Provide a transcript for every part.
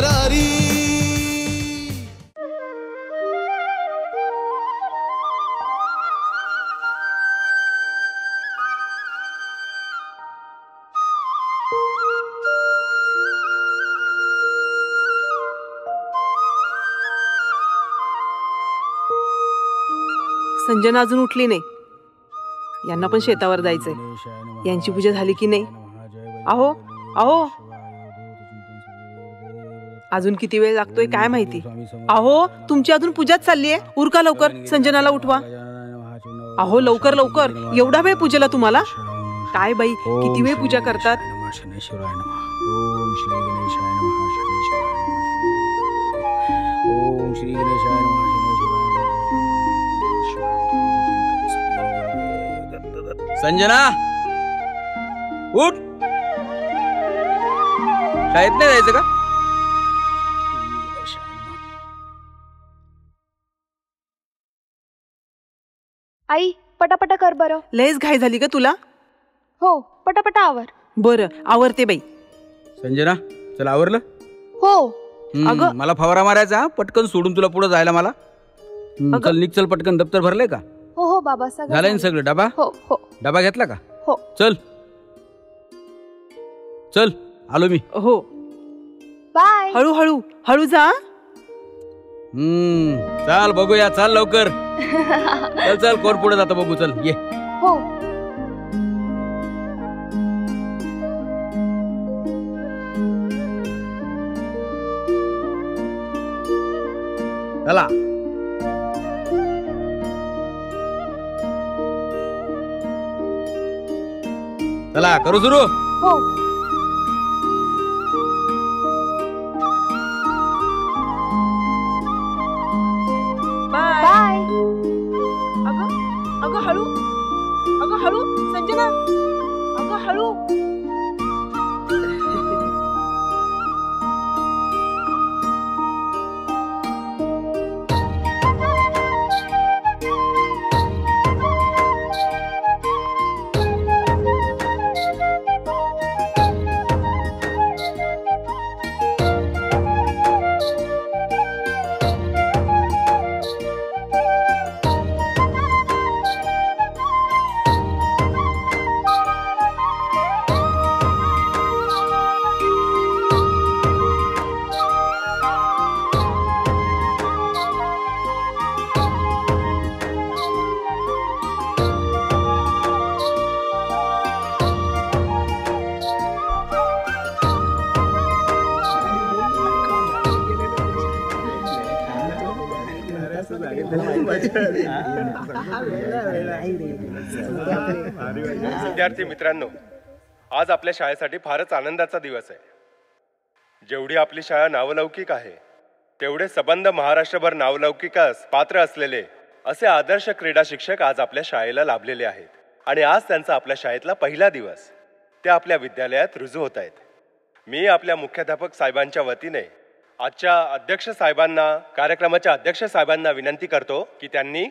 तक्रारी. संजना अजून उठली नाही. यांना पण शेतावर जायचंय. यांची पूजा झाली की नाही? अहो अहो, अजून किती वेळ लागतोय काय माहिती. अहो, तुमची अजून पूजाच चाललीये. उरका लवकर, संजनाला उठवा. अहो लवकर लवकर, एवढा वेळ पूजेला तुम्हाला? काय बाई, किती वेळ पूजा करतात. संजना उठ. शाळेत नाही जायचं का? आई पटापटा कर बरं. लयच घाई झाली का तुला? हो पटापटा आवर. बरं आवरते बाई. संजना चल आवरलं? हो. अगं मला फवारा मारायचा, पटकन सोडून तुला पुढे जायला मला. चल निघ, चल पटकन. दप्तर भरलंय का? हो हो बाबा सगळं झालंय ना सगळं? डबा? हो हो. डबा घेतला का? हो. चल चल आलो मी. हो. बाय. हळू हळू हळू जा. चाल बघूया, चाल लवकर. चल चल, कोण पुढे जातो बघू. चल ये. हो. चला. चला करू सुरू. हो. बाय. अगं अगं हळू, अगं हळू संजना, अगं हळू. विद्यार्थी मित्रांनो, आज आपल्या शाळेसाठी फारच आनंदाचा दिवस आहे. जेवढी आपली शाळा नावलौकिक आहे, तेवढे सबंध महाराष्ट्रभर नावलौकिकास पात्र असलेले असे आदर्श क्रीडा शिक्षक आज आपल्या शाळेला लाभलेले आहेत. आणि आज त्यांचा आपल्या शाळेतला पहिला दिवस ते आपल्या विद्यालयात रुजू होत आहेत. मी आपल्या मुख्याध्यापक साहेबांच्या वतीने आजच्या अध्यक्ष साहेबांना, कार्यक्रमाच्या अध्यक्ष साहेबांना विनंती करतो की त्यांनी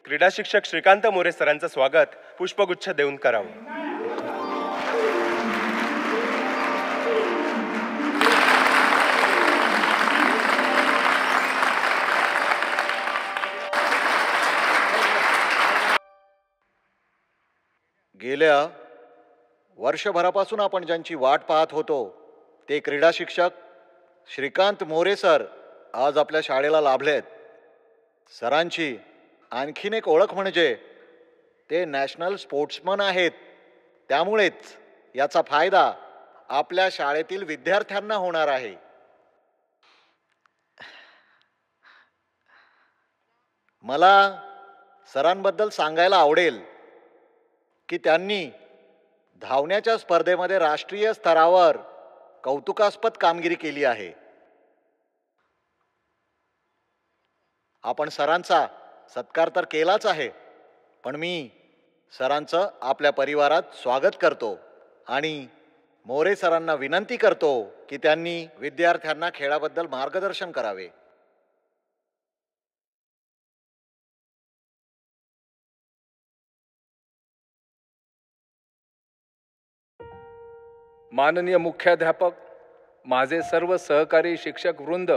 क्रीडा शिक्षक श्रीकांत मोरे सरांचं स्वागत पुष्पगुच्छ देऊन करावं. गेल्या वर्षभरापासून आपण ज्यांची वाट पाहत होतो ते क्रीडा शिक्षक श्रीकांत मोरे सर आज आपल्या शाळेला लाभलेत. सरांची आणखीन एक ओळख म्हणजे ते नॅशनल स्पोर्ट्समन आहेत. त्यामुळेच याचा फायदा आपल्या शाळेतील विद्यार्थ्यांना होणार आहे. मला सरांबद्दल सांगायला आवडेल की त्यांनी धावण्याच्या स्पर्धेमध्ये राष्ट्रीय स्तरावर कौतुकास्पद कामगिरी केली आहे. आपण सरांचा सत्कार तर केलाच आहे, पण मी सरांचं आपल्या परिवारात स्वागत करतो आणि मोरे सरांना विनंती करतो की त्यांनी विद्यार्थ्यांना खेळाबद्दल मार्गदर्शन करावे. माननीय मुख्याध्यापक माझे सर्व सहकारी शिक्षक वृंद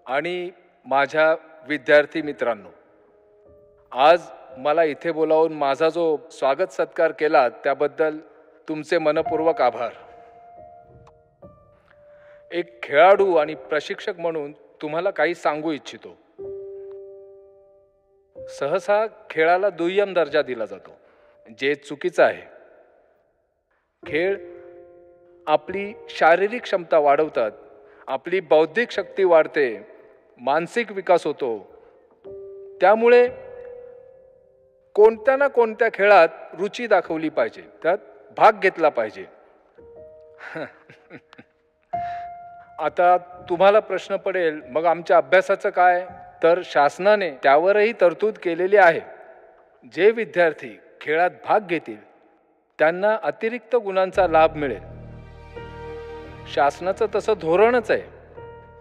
आणि माझ्या विद्यार्थी मित्रांनो, आज मला इथे बोलावून माझा जो स्वागत सत्कार केला त्याबद्दल तुमचे मनपूर्वक आभार. एक खेळाडू आणि प्रशिक्षक म्हणून तुम्हाला काही सांगू इच्छितो. सहसा खेळाला दुय्यम दर्जा दिला जातो, जे चुकीचं आहे. खेळ आपली शारीरिक क्षमता वाढवतात, आपली बौद्धिक शक्ती वाढते, मानसिक विकास होतो. त्यामुळे कोणत्या ना कोणत्या खेळात रुची दाखवली पाहिजे, त्यात भाग घेतला पाहिजे. आता तुम्हाला प्रश्न पडेल, मग आमच्या अभ्यासाचं काय? तर शासनाने त्यावरही तरतूद केलेली आहे. जे विद्यार्थी खेळात भाग घेतील त्यांना अतिरिक्त गुणांचा लाभ मिळेल. शासनाचं तसं धोरणच आहे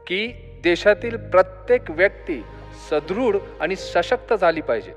की देशातील प्रत्येक व्यक्ती सदृढ आणि सशक्त झाली पाहिजे.